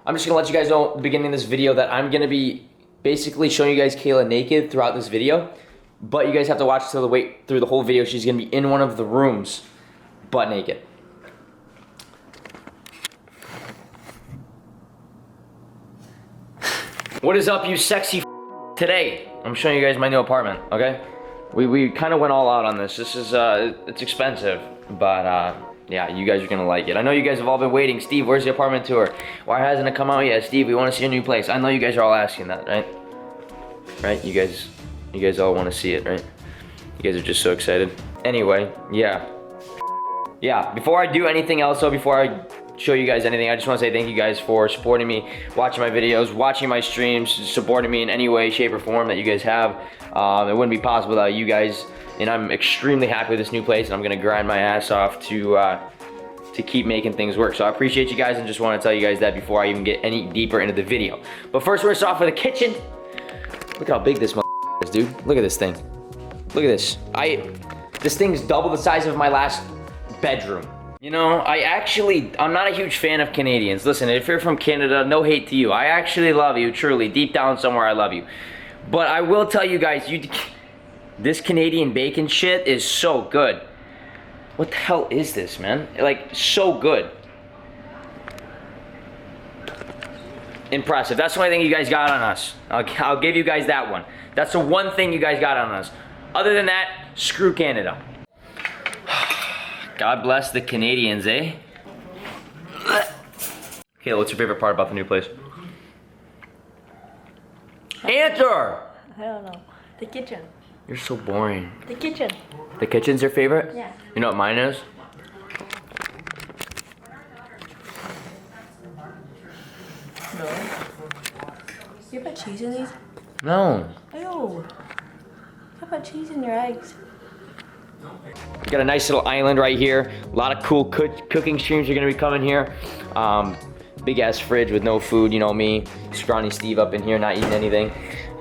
I'm just gonna let you guys know at the beginning of this video that I'm gonna be basically showing you guys Kayla naked throughout this video, but you guys have to watch till the wait through the whole video. She's gonna be in one of the rooms, butt naked. What is up, you sexy today? I'm showing you guys my new apartment, okay? We kind of went all out on this. This is, it's expensive, but yeah, you guys are gonna like it. I know you guys have all been waiting. Steve, where's the apartment tour? Why hasn't it come out yet? Steve, we wanna see a new place. I know you guys are all asking that, right? Right, you guys all wanna see it, right? You guys are just so excited. Anyway, yeah. Yeah, before I do anything else though, before I show you guys anything, I just want to say thank you guys for supporting me, watching my videos, watching my streams, supporting me in any way, shape, or form that you guys have. It wouldn't be possible without you guys, and I'm extremely happy with this new place, and I'm gonna grind my ass off to keep making things work. So I appreciate you guys, and just want to tell you guys that before I even get any deeper into the video. But first, we're gonna start off with the kitchen. Look how big this is, dude. Look at this thing. Look at this. This thing's double the size of my last bedroom. You know, I'm not a huge fan of Canadians. Listen, if you're from Canada, no hate to you. I actually love you, truly. Deep down somewhere, I love you. But I will tell you guys, this Canadian bacon shit is so good. What the hell is this, man? Like, so good. Impressive. That's the only thing you guys got on us. I'll give you guys that one. That's the one thing you guys got on us. Other than that, screw Canada. God bless the Canadians, eh? Okay, what's your favorite part about the new place? Answer! I don't know. The kitchen. You're so boring. The kitchen. The kitchen's your favorite? Yeah. You know what mine is? No. You put cheese in these? No. Ew. You put cheese in your eggs. We got a nice little island right here. A lot of cool cooking streams are gonna be coming here. Big ass fridge with no food, you know me. Scrawny Steve up in here not eating anything.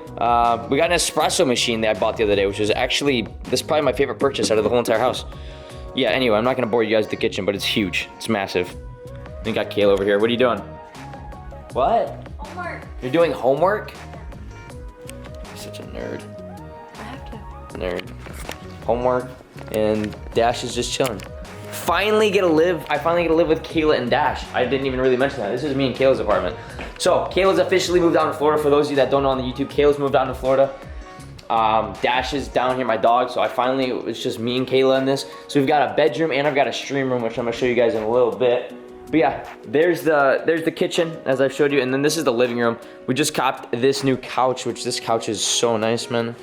We got an espresso machine that I bought the other day, which is actually, this is probably my favorite purchase out of the whole entire house. Yeah, anyway, I'm not gonna bore you guys with the kitchen, but it's huge. It's massive. We got Kayla over here. What are you doing? What? Homework. You're doing homework? You're such a nerd. I have to. Nerd. Homework, and Dash is just chilling. I finally get to live with Kayla and Dash. I didn't even really mention that. This is me and Kayla's apartment. So, Kayla's officially moved down to Florida. For those of you that don't know on the YouTube, Kayla's moved down to Florida. Dash is down here, my dog, so it's just me and Kayla in this. So we've got a bedroom and I've got a stream room, which I'm gonna show you guys in a little bit. But yeah, there's the kitchen, as I've showed you, and then this is the living room. We just copped this new couch, which this couch is so nice, man.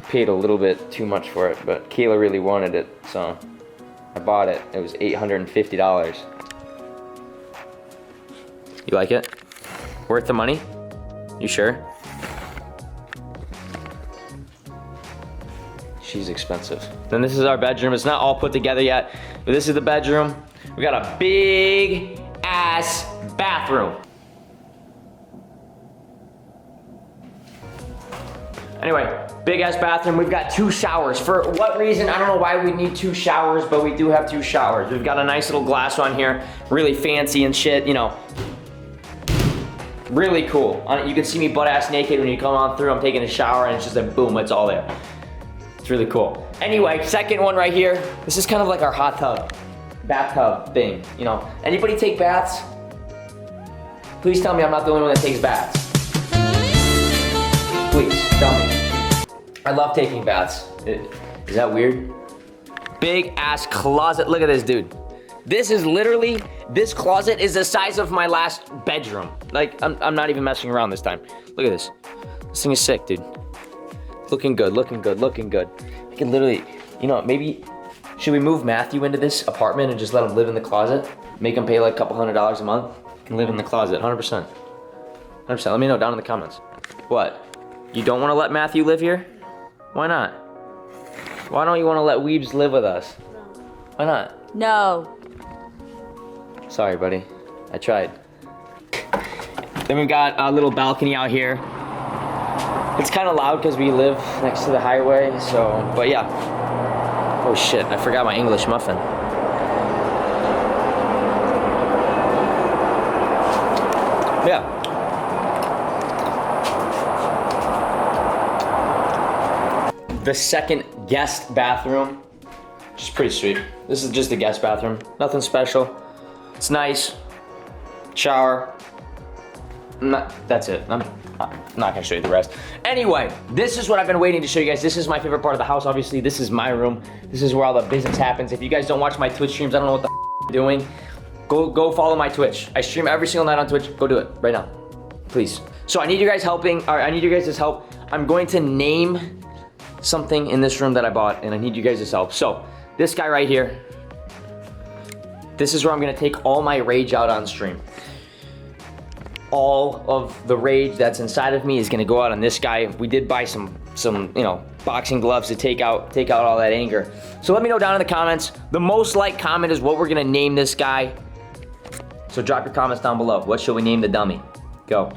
Paid a little bit too much for it, but Kayla really wanted it, so I bought it. It was $850. You like it? Worth the money? You sure? She's expensive. Then this is our bedroom. It's not all put together yet, but this is the bedroom. We got a big ass bathroom. Anyway, big ass bathroom. We've got 2 showers. For what reason? I don't know why we need 2 showers, but we do have 2 showers. We've got a nice little glass on here, really fancy and shit, you know. Really cool. You can see me butt ass naked when you come on through. I'm taking a shower and it's just like boom, it's all there. It's really cool. Anyway, second one right here. This is kind of like our hot tub, bathtub thing, you know. Anybody take baths? Please tell me I'm not the only one that takes baths. Please, tell me. I love taking baths. Is that weird? Big ass closet. Look at this, dude. This is literally, this closet is the size of my last bedroom. Like, I'm not even messing around this time. Look at this. This thing is sick, dude. Looking good, looking good, looking good. I can literally, you know, maybe, should we move Matthew into this apartment and just let him live in the closet? Make him pay like a couple $100s a month? He can live in the closet, 100%. 100%, let me know down in the comments. What? You don't want to let Matthew live here? Why not? Why don't you want to let Weebs live with us? No. Why not? No. Sorry, buddy. I tried. Then we've got a little balcony out here. It's kind of loud because we live next to the highway, so, but yeah. Oh shit, I forgot my English muffin. Yeah. The second guest bathroom, which is pretty sweet. This is just the guest bathroom, nothing special. It's nice. Shower. That's it. I'm not gonna show you the rest. Anyway, this is what I've been waiting to show you guys. This is my favorite part of the house, obviously. This is my room. This is where all the business happens. If you guys don't watch my Twitch streams, I don't know what the I'm doing. Go follow my Twitch. I stream every single night on Twitch. Go do it right now, please. So I need you guys helping, or I need you guys' help. I'm going to name something in this room that I bought, and I need you guys' help. So this guy right here, this is where I'm gonna take all my rage out on stream. All of the rage that's inside of me is gonna go out on this guy. We did buy some you know, boxing gloves to take out all that anger. So let me know down in the comments. The most liked comment is what we're gonna name this guy. So drop your comments down below. What should we name the dummy? Go.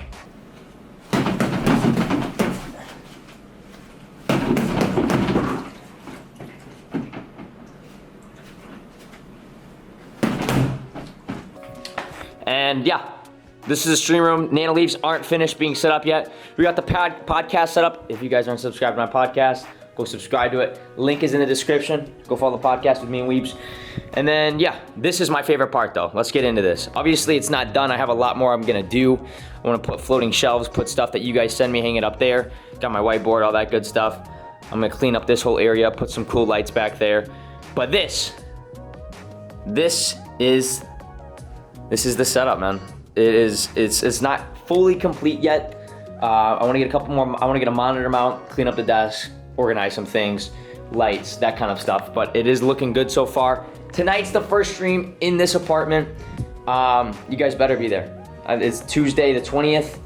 And yeah, this is the stream room. Nano leaves aren't finished being set up yet. We got the podcast set up. If you guys aren't subscribed to my podcast, go subscribe to it. Link is in the description. Go follow the podcast with me and Weebs. And then yeah, this is my favorite part though. Let's get into this. Obviously it's not done. I have a lot more I'm gonna do. I wanna put floating shelves, put stuff that you guys send me, hang it up there. Got my whiteboard, all that good stuff. I'm gonna clean up this whole area, put some cool lights back there. But this is the setup, man. It's not fully complete yet. I want to get a couple more. I want to get a monitor mount, clean up the desk, organize some things, lights, that kind of stuff. But it is looking good so far. Tonight's the first stream in this apartment. You guys better be there. It's Tuesday the 20th.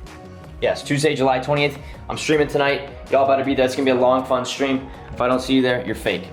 Yes, Tuesday, July 20th. I'm streaming tonight. Y'all better be there. It's gonna be a long, fun stream. If I don't see you there, you're fake.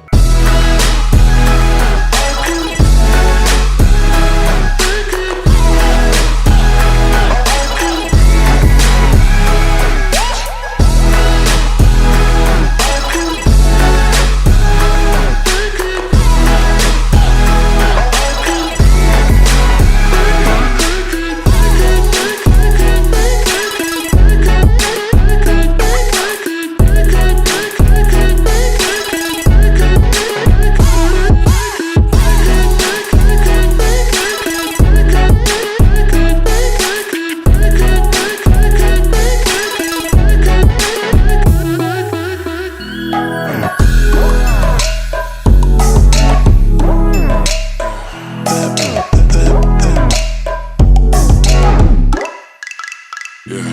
Yeah.